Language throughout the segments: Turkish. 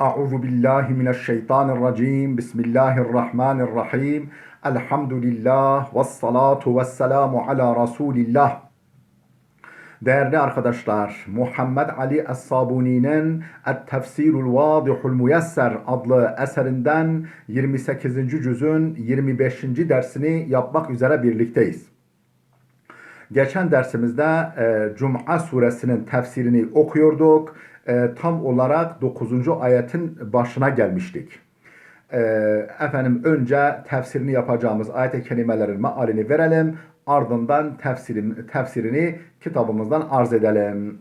Euzu billahi mineşşeytanirracim. Bismillahirrahmanirrahim. Elhamdülillah ve salatu ve selamu ala Resulillah. Değerli arkadaşlar, Muhammed Ali Es-Sabuni'nin Et-Tefsirul Vadihul Müyesser adlı eserinden 28. cüzün 25. dersini yapmak üzere birlikteyiz. Geçen dersimizde Cuma suresinin tefsirini okuyorduk. Tam olarak 9. ayetin başına gelmiştik. Önce tefsirini yapacağımız ayet-i kerimelerin mealini verelim. Ardından tefsirini kitabımızdan arz edelim.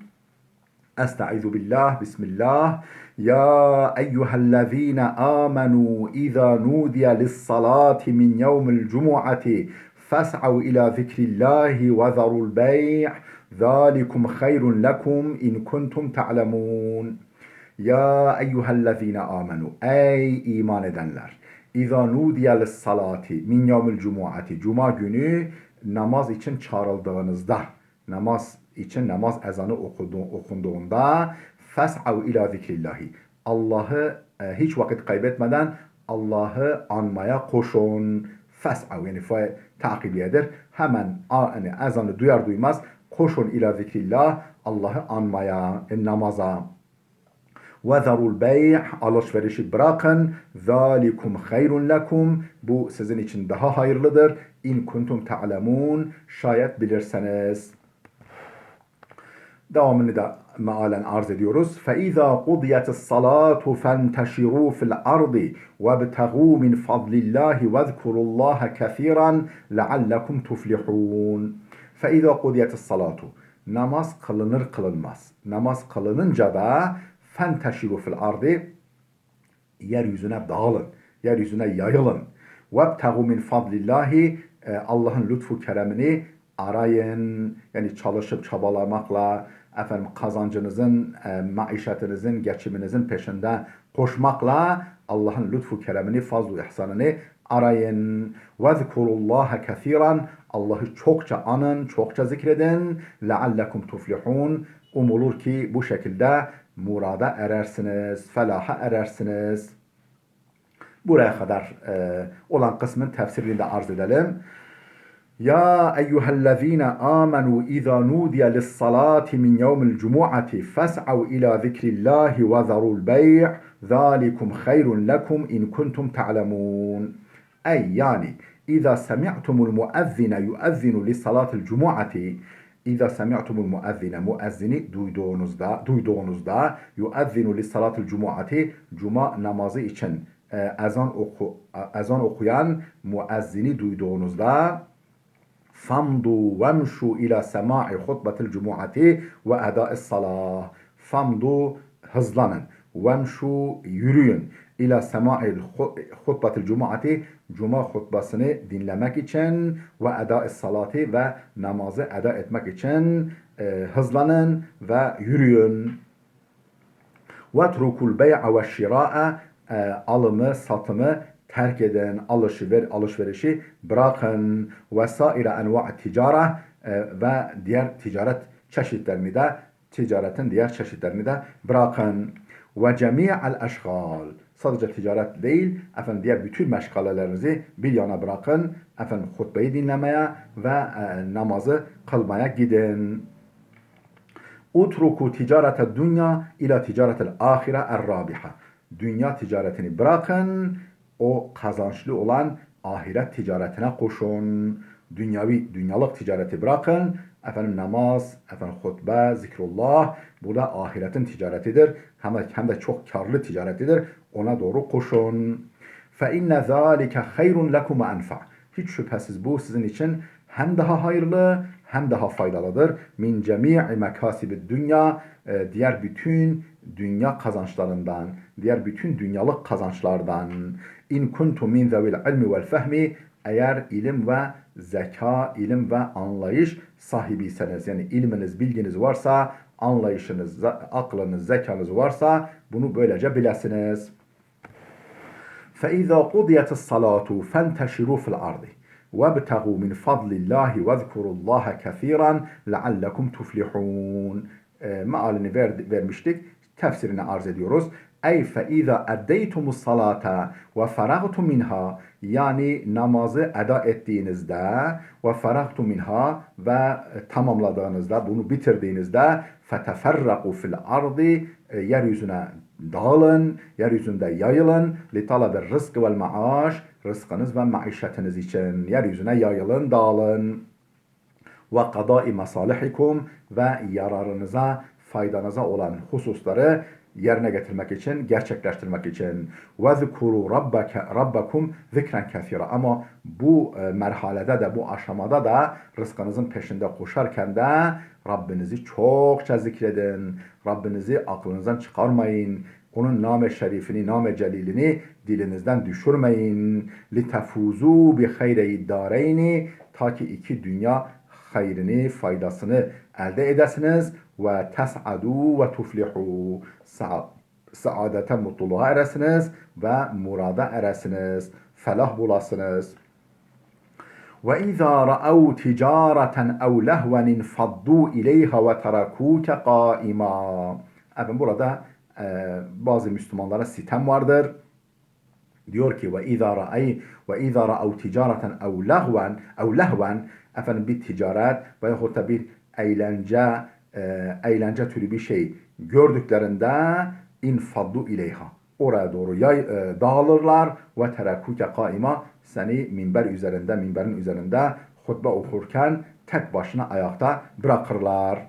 Estaizu billah, bismillah. Ya eyyühellezine amenu izâ nudiye lissalati min yevmil cumu'ati فَاسْعَوْا إِلَى ذِكْرِ اللّٰهِ وَذَرُوا الْبَيْعِ ذَٰلِكُمْ خَيْرٌ لَكُمْ اِنْ كُنْتُمْ تَعْلَمُونَ. Ya eyyühellezine amenu, ey iman edenler. İzâ nudiye lissalati min yevmil cumu'ati, cuma günü namaz için çağrıldığınızda, namaz ezanı okunduğunda fes'av ila zikrillahi, Allah'ı hiç vakit kaybetmeden Allah'ı anmaya koşun. Fes'av yani takibiyedir. Hemen yani ezanı duyar duymaz koşun ila zikrillah, Allah'ı anmaya, namaza. Ve zerul bey', alışverişi bırakın. Zalikum hayrun lekum, bu sizin için daha hayırlıdır. İn kuntum ta'lemun, şayet bilirseniz. Devamını da mealen arz ediyoruz. فَاِذَا قُضِيَتِ الصَّلَاةُ فَانْتَشِرُوا فِي الْأَرْضِ وَابْتَغُوا مِنْ فَضْلِ اللّٰهِ وَاذْكُرُوا اللّٰهَ كَثِيرًا لَعَلَّكُمْ تُفْلِحُونَ. فَاِذَا قُضِيَتِ الصَّلَاةُ, namaz kılınır kılınmaz. Namaz kılınınca da فَانْتَشِرُوا فِي الْأَرْضِ, yeryüzüne dağılın, yeryüzüne yayılın. وَابْتَغُوا مِنْ فَضْلِ اللّٰهِ, Allah'ın lütfu keremini arayın. Yani çalışıp çabalamakla, kazancınızın, maişetinizin, geçiminizin peşinde koşmakla Allah'ın lütfu keremini, fazl-ı ihsanını arayın. وَذْكُرُوا كَثِيرًا, Allah'ı çokça anın, çokça zikredin. لَعَلَّكُمْ تُفْلِحُونَ, umulur ki bu şekilde murada erersiniz, felaha erersiniz. Buraya kadar olan kısmın tefsirini de arz edelim. Ya eyyühellezine amenu izâ nudiye lissalâti min yevmil cumu'ati fes'av ilâ zikrillâhi ve zerul bey' zâlikum hayrun lekum in kuntum ta'lemûn. Ey yani izâ semi'tumul muezzine yuezzinu lissalâtil cumu'ati, İza semi'tumul muezzine, muezzini duyduğunuzda yuezzinu lissalatil cumu'ati, cuma namazı için ezan okuyan muezzini duyduğunuzda famdu vemşu ila sema'i hutbetil cumu'ati ve eda'is salah. Famdu, hızlanın. Vemşu, yürüyün. İla sema'i hutbetil cumu'ati, cuma hutbasını dinlemek için ve eda'is salati, ve namazı eda etmek için hızlanın ve yürüyün. Vetrukul bey'a ve şira'a, alımı, satımı terk edin, alışverişi bırakın. Vesaire enva' ticara, ve diğer ticaretin diğer çeşitlerini de bırakın. Ve cemi'al eşgal, sadece ticaret değil, diğer bütün meşgalelerinizi bir yana bırakın. Hutbeyi dinlemeye ve namazı kılmaya gidin. Utruku ticarete dünya ila ticaretel ahire er-rabiha. Dünya ticaretini bırakın, o kazançlı olan ahiret ticaretine koşun. Dünyalık ticareti bırakın. Namaz, hutbe, zikrullah, bu da ahiretin ticaretidir. Hem de çok karlı ticaretidir. Ona doğru koşun. فَاِنَّ ذَٰلِكَ خَيْرٌ لَكُمْ وَاَنْفَعٌ. Hiç şüphesiz bu sizin için hem daha hayırlı hem daha faydalıdır. Min cemi'i mekasibid dünya, diğer bütün dünya kazançlarından, diğer bütün dünyalık kazançlardan. İn kuntum min zevil ilmi vel fehmi, eğer ilim ve zeka, ilim ve anlayış sahibiyseniz, yani ilminiz, bilginiz varsa, anlayışınız, aklınız, zekanız varsa bunu böylece bilesiniz. فَاِذَا قُضِيَتِ الصَّلَاةُ فَانْتَشِرُوا فِي الْأَرْضِ وَابْتَغُوا مِنْ فَضْلِ اللّٰهِ وَاذْكُرُوا اللّٰهَ كَثِيرًا لَعَلَّكُمْ تُفْلِحُونَ. Mealini vermiştik. Tefsirini arz ediyoruz. Ey fe iza eddeytumus salata ve feragtu minha, yani namazı eda ettiğinizde ve feragtu minha ve tamamladığınızda, bunu bitirdiğinizde feteferraku fil ardı, yeryüzüne dağılın, yeryüzünde yayılın, li talaber rızk vel maaş, rızkınız ve maişetiniz için yeryüzüne yayılın, dağılın. Ve kadai masalihikum, ve yararınıza, faydanıza olan hususları yerine getirmek için, gerçekleştirmek için. Ve zikuru rabbakum zikren kethira. Ama bu merhalede de, bu aşamada da rızkınızın peşinde koşarken de Rabbinizi çokça zikredin. Rabbinizi aklınızdan çıkarmayın. Onun name şerifini, name celilini dilinizden düşürmeyin. Litefuzu bi hayri dareyni, ta ki iki dünya hayrini, faydasını elde edesiniz. Ve tes'adu ve tuflihu, saadete, mutluluğa eresiniz ve murada eresiniz, felah bulasınız. Ve izâ ra'av ticareten ev lehven infaddu ileyha ve terakûke qâimâ. Efendim burada bazı Müslümanlara sitem vardır. Diyor ki ve izâ ra'av ticareten ev lehven, efendim bir ticaret veyahut da bir eğlence türü bir şey gördüklerinde infaddu ileyha, oraya doğru dağılırlar ve terakûke kaima, seni minberin üzerinde hutbe okurken tek başına ayakta bırakırlar.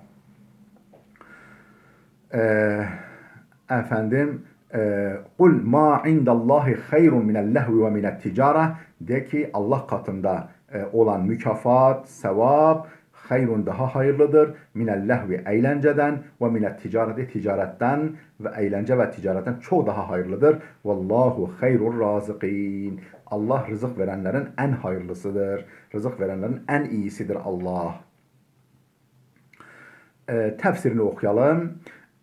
Efendim kul ma indallahi hayrun minel lehvi ve minel ticare, de ki Allah katında olan mükafat, sevap hayrun, daha hayırlıdır, minel lehvi, eğlenceden, ve minel ticareti, ticaretten, ve eğlence ve ticaretten çok daha hayırlıdır. Vallahu hayrur razıkin, Allah rızık verenlerin en hayırlısıdır. Rızık verenlerin en iyisidir Allah. Tefsirini okuyalım.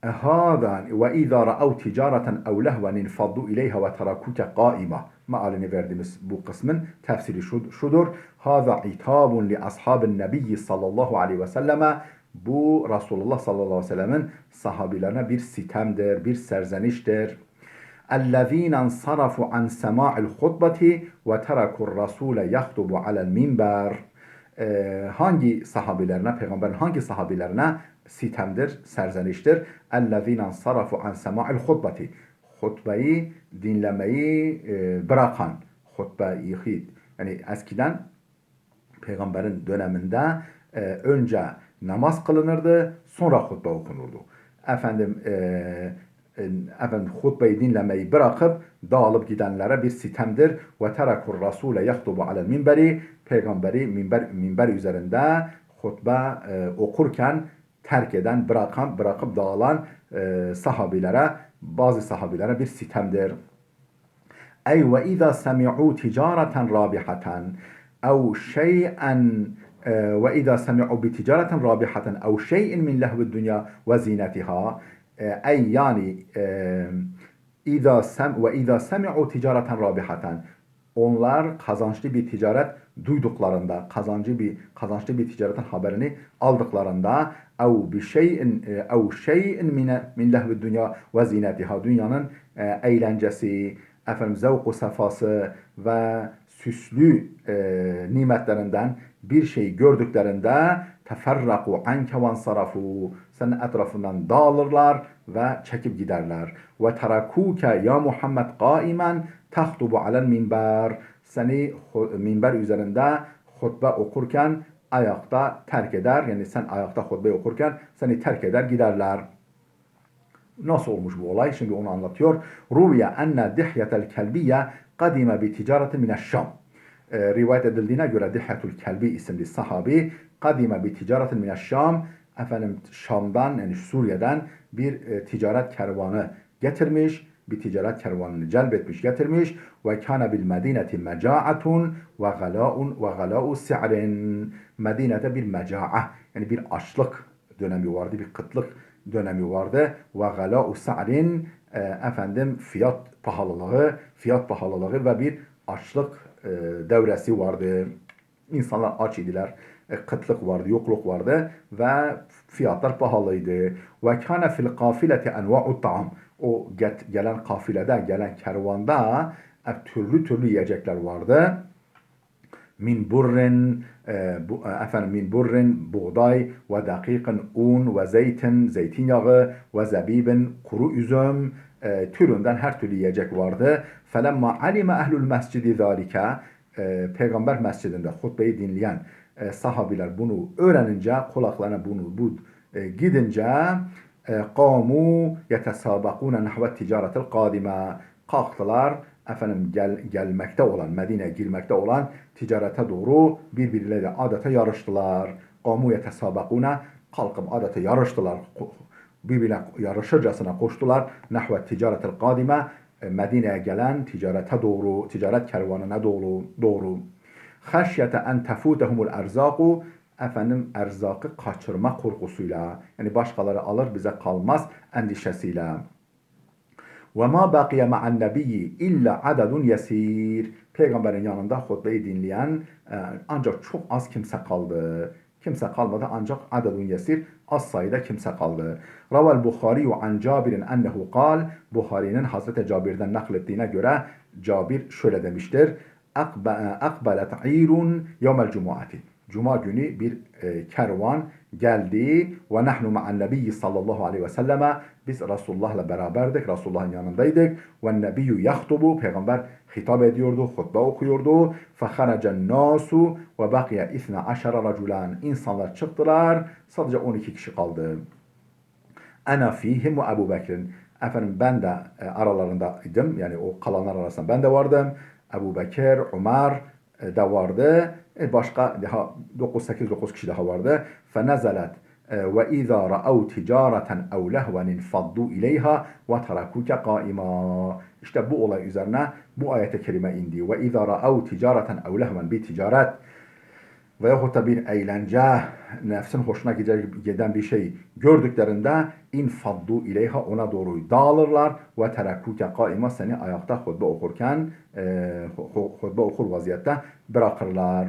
Hâzâ ve izâ ra'av ticareten ev lehven infaddu ileyha ve terakûke qâima. Mealini verdiğimiz bu kısmın tefsiri şudur. Hâzâ itabun li ashabin nebiyyi sallallahu aleyhi ve selleme. Bu Resulullah sallallahu aleyhi ve sellemin sahabilerine bir sitemdir, bir serzeniştir. اَلَّذ۪ينَ انْصَرَفُوا عَنْ سَمَاعِ الْخُطْبَةِ وَتَرَكُوا الرَّسُولَ يَخْطُبُ عَلَى الْمِنْبَرِ. Hangi sahabilerine, peygamberin hangi sahabilerine sitemdir, serzeniştir? اَلَّذ۪ينَ انْصَرَفُوا عَنْ سَمَاعِ الْخُطْبَةِ, hutbeyi dinlemeyi bırakan, hutbe-i, yani eskiden peygamberin döneminde önce namaz kılınırdı, sonra hutbe okunurdu. Efendim hutbeyi dinlemeyi bırakıp dağılıp gidenlere bir sitemdir. Ve terakur rasule yahtubu alel minberi, peygamberi minber üzerinde hutbe okurken terk eden, bırakıp dağılan bazı sahabilere bir sitemdir. Ey ve izâ semi'û ticareten râbiheten ev şey'en ve izâ semi'û bi ticareten râbiheten ev şey'in min lehvid dünya ve zinetiha. Ey yani izâ semi'û ticareten râbiheten, onlar kazançlı bir ticaret duyduklarında, kazançlı bir ticaretin haberini aldıklarında, ev şey'in min lehvid dünya ve zinetiha, dünyanın eğlencesi, zevku sefası ve süslü nimetlerinden bir şey gördüklerinde teferraku anke ve sarafu, senin etrafından dağılırlar ve çekip giderler. Ve terakuke ya Muhammed kaimen tahtubu alel minber, seni minber üzerinde hutbe okurken ayakta terk eder, yani sen ayakta hutbe okurken seni terk eder giderler. Nasıl olmuş bu olay? Şimdi onu anlatıyor. Ruviye enne Dihyetel Kelbiye kadime bi ticareti mineşşam. Rivayet edildiğine göre Dihyetul Kelbi isimli sahabi kadime bi ticaretin mineşşam, Şam'dan, yani Suriye'den bir ticaret kervanı getirmiş, bir ticaret kervanını celbetmiş, getirmiş. Ve kana bil medineti meca'atun ve gala'u si'rin. Medine'de bir meca'a, yani bir açlık dönemi vardı, bir kıtlık dönemi vardı. Ve gala'u si'rin, fiyat pahalılığı ve bir açlık devresi vardı. İnsanlar aç idiler. Kıtlık vardı, yokluk vardı ve fiyatlar pahalıydı. Ve kana fil kafileti enva'u ta'am. o gelen kafilede, gelen kervanda türlü türlü yiyecekler vardı. Min burrin min burrin buğday ve dakikin un ve zeytin zeytinyağı ve zebibin kuru üzüm türünden her türlü yiyecek vardı. Felemma alime ehlul mescidi zalika Peygamber mescidinde hutbeyi dinleyen sahabiler bunu öğrenince kulaklarına bu gidince kamu yetesabakuna nahve ticaretil kadime kalktılar gelmekte olan Medine'ye girmekte olan ticarete doğru birbirleriyle adeta yarıştılar. Kamu yetesabakuna kalkıp adeta yarıştılar. Birbirine yarışırcasına koştular. Nahve ticaretil kadime Medine'ye gelen ticarete doğru, ticaret kervanına doğru. Haşyete en tefutehumul erzaku erzakı kaçırma korkusuyla yani başkaları alır bize kalmaz endişesiyle. Ve ma baqiye ma'an nebiyyi illa adadun yesir. Peygamberin yanında hutbeyi dinleyen ancak çok az kimse kaldı. Kimse kalmadı ancak adadun yesir az sayıda kimse kaldı. Ravel Bukhari an Cabir'in ennehu kal. Bukhari'nin Hazreti Cabir'den naklettiğine göre Cabir şöyle demiştir. Akbelet irun yevmel cumuati. Cuma günü bir kervan geldi ve nahnu ma'an nebiyyi sallallahu aleyhi ve selleme biz Resulullah'la beraberdik. Resulullah'ın yanındaydık. Ve nebiyyü yahtubu peygamber hitap ediyordu, hutbe okuyordu. Feharacen nasu ve bakiye 12 raculan insanlar çıktılar. Sadece 12 kişi kaldı. Ana fihim ve Ebu Bekir'in ben de aralarındaydım. Yani o kalanlar arasında ben de vardım. Ebu Bekir, Ömer de vardı. Başka daha 9 kişi daha vardı. Fenezelet ve izâ ra'av ticareten ev lehven infaddu ileyha ve terakuke kaima. İşte bu olay üzerine bu ayet-i kerime indi. Ve izâ ra'av ticareten ev lehven bir ticaret veyahut da bir eğlence, nefsin hoşuna giden bir şey gördüklerinde infaddu ileyha ona doğru dağılırlar ve terakuke kaima seni ayakta hutbe okurken hutbe okur vaziyette bırakırlar.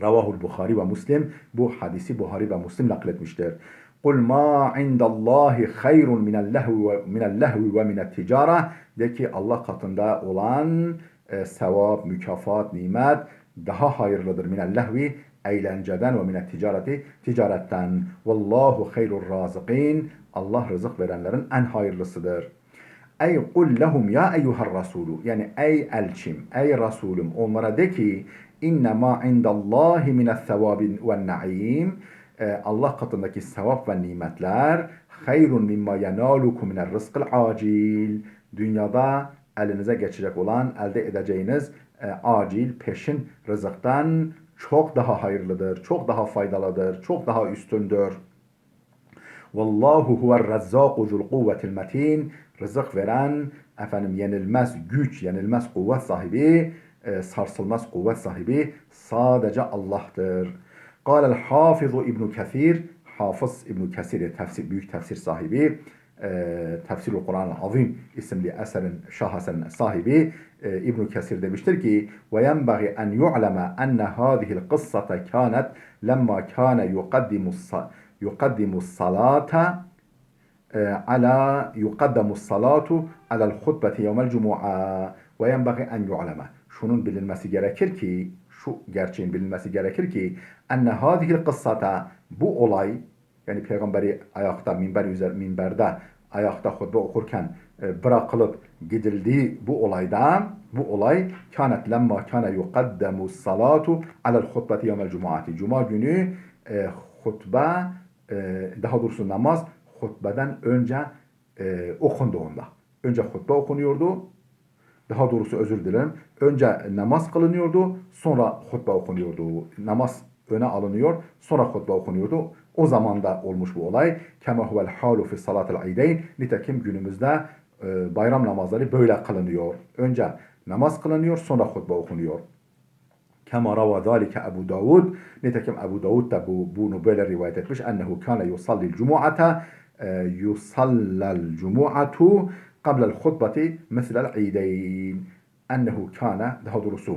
Ravahul Bukhari ve Müslim bu hadisi Buhari ve Müslim nakletmiştir. Kul ma indallahi hayrun minel lehvi ve minet ticara de ki Allah katında olan sevap, mükafat, nimet daha hayırlıdır minel lehvi eğlenceden ve minet ticareti ticaretten. Vallahu hayrur razıkin Allah rızık verenlerin en hayırlısıdır. Ey kul lehum ya eyyuhar rasulu yani ey elçim, ey Resulüm onlara de ki İnnemâ indallâhi mine's-sevâbi ve'n-naîm Allah katındaki sevap ve nimetler hayrun mimma yenâlukum mine'r-rızkil acil dünyada elinize geçecek olan elde edeceğiniz acil peşin rızıktan çok daha hayırlıdır, çok daha faydalıdır, çok daha üstündür. Vallahu huve'r-rezzâku zul kuvvetil metin rızık veren yenilmez güç, yenilmez kuvvet sahibi sarsılmaz kuvvet sahibi sadece Allah'tır. Kâlel hâfizu İbn Kesir, Hafız İbn Kesir büyük tefsir sahibi, Tefsirul Kur'an-ı Azim isimli şah eserin sahibi İbn Kesir demiştir ki: "Ve yenbagî en yu'lema enne hâzihil kıssata kânet lemma kâne yuqaddimus salata yuqaddamus salatu ala'l hutbeti yevmel cumu'a ve yenbagî en yu'lema." Şunun bilinmesi gerekir ki, şu gerçeğin bilinmesi gerekir ki enne hâzihil kıssata bu olay yani peygamberi ayakta minberde ayakta hutbe okurken bırakılıp gidildiği bu olay kânet lemma kâne yuqaddamu salatu alel hutbeti yevmel cumuati cuma günü hutbe daha doğrusu namaz hutbeden önce okunduğunda önce hutbe okunuyordu. Daha doğrusu özür dilerim. Önce namaz kılınıyordu, sonra hutbe okunuyordu. Namaz öne alınıyor, sonra hutbe okunuyordu. O zaman da olmuş bu olay. Kema huvel halu fi salatil idayn. Nitekim günümüzde bayram namazları böyle kılınıyor. Önce namaz kılınıyor, sonra hutbe okunuyor. Kema rava zalike Ebu Davud. Nitekim Ebu Davud da bunu böyle rivayet etmiş. Ennehu kâne yusallil cumu'ata yusallal cumu'atu قبل الخطبة مثل العيدين أنه كان daha doğrusu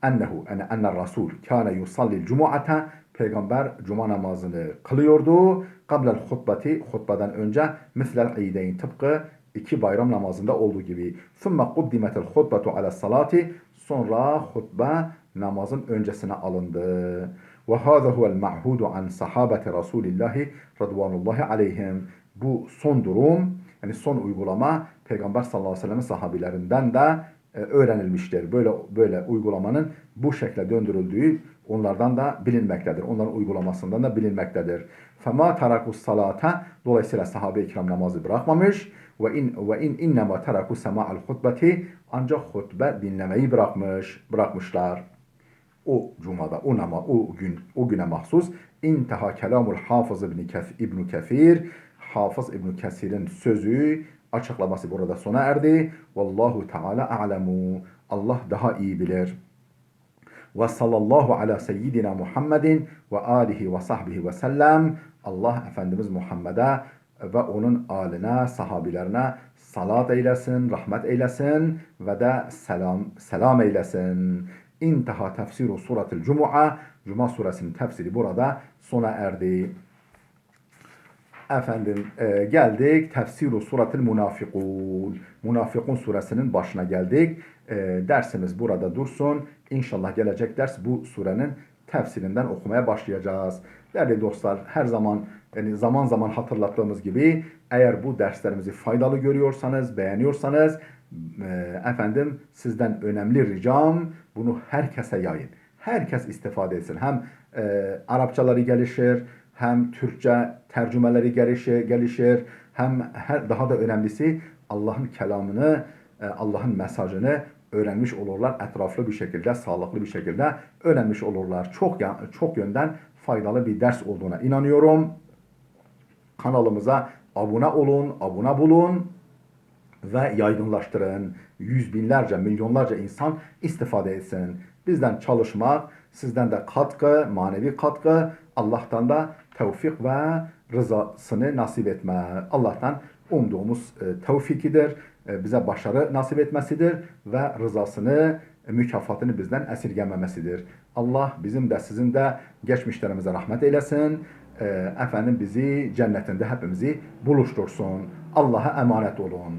أن الرسول كان يصلي الجمعة Peygamber cuma namazını kılıyordu. قبل الخطبة hutbeden önce مثل العيدين tıpkı İki bayram namazında olduğu gibi. ثُمَّ قُدِّمَتِ الْخُطْبَةُ عَلَى الصَّلَاةِ Sonra hutbe namazın öncesine alındı. وَهَذَا هُوَ الْمَعْهُودُ عَنْ صَحَابَةِ رَسُولِ اللّٰهِ رَضْوَانُ عَلَيْهِمْ Bu son durum, yani son uygulama Peygamber sallallahu aleyhi ve sellem'in sahabilerinden de öğrenilmiştir. Böyle uygulamanın bu şekilde döndürüldüğü onlardan da bilinmektedir. Onların uygulamasından da bilinmektedir. فَمَا تَرَكُوا الصَّلَاةَ Dolayısıyla sahabe-i kiram namazı bırakmamış. وَاِنْ اِنَّمَا تَرَكُوا سَمَاعَ الْخُطْبَةِ Ancak hutbe dinlemeyi bırakmışlar. O cumada, o güne mahsus. İnteha kelamul Hafız İbn Kesir. Hafız İbn Kesir'in sözü, açıklaması burada sona erdi. Vallahu Teala a'lemu. Allah daha iyi bilir. Ve sallallahu ala seyyidina Muhammedin ve alihi ve sahbihi ve sellem. Allah Efendimiz Muhammed'e ve onun aline, sahabilerine salat eylesin, rahmet eylesin ve de selam eylesin. İnteha tefsiru suratul Cumu'a. Cuma suresinin tefsiri burada sona erdi. Efendim geldik tefsiru suratul Munafikun. Münafıkun suresinin başına geldik. Dersimiz burada dursun. İnşallah gelecek ders bu surenin tefsirinden okumaya başlayacağız. Değerli dostlar, her zaman zaman zaman hatırlattığımız gibi eğer bu derslerimizi faydalı görüyorsanız, beğeniyorsanız efendim sizden önemli ricam bunu herkese yayın. Herkes istifade etsin. Hem Arapçaları gelişir, hem Türkçe tercümeleri gelişir, hem daha da önemlisi Allah'ın kelamını, Allah'ın mesajını öğrenmiş olurlar. Etraflı bir şekilde, sağlıklı bir şekilde öğrenmiş olurlar. Çok yönden faydalı bir ders olduğuna inanıyorum. Kanalımıza abone bulun ve yaygınlaştırın. Yüz binlerce, milyonlarca insan istifade etsin. Bizden çalışmak, sizden de katkı, manevi katkı, Allah'tan da tevfik ve rızasını nasip etme. Allah'tan umduğumuz tevfikidir, bize başarı nasip etmesidir ve rızasını, mükafatını bizden esirgememesidir. Allah bizim de sizin de geçmişlerimize rahmet eylesin. Efendim bizi cennetinde hepimizi buluştursun. Allah'a emanet olun.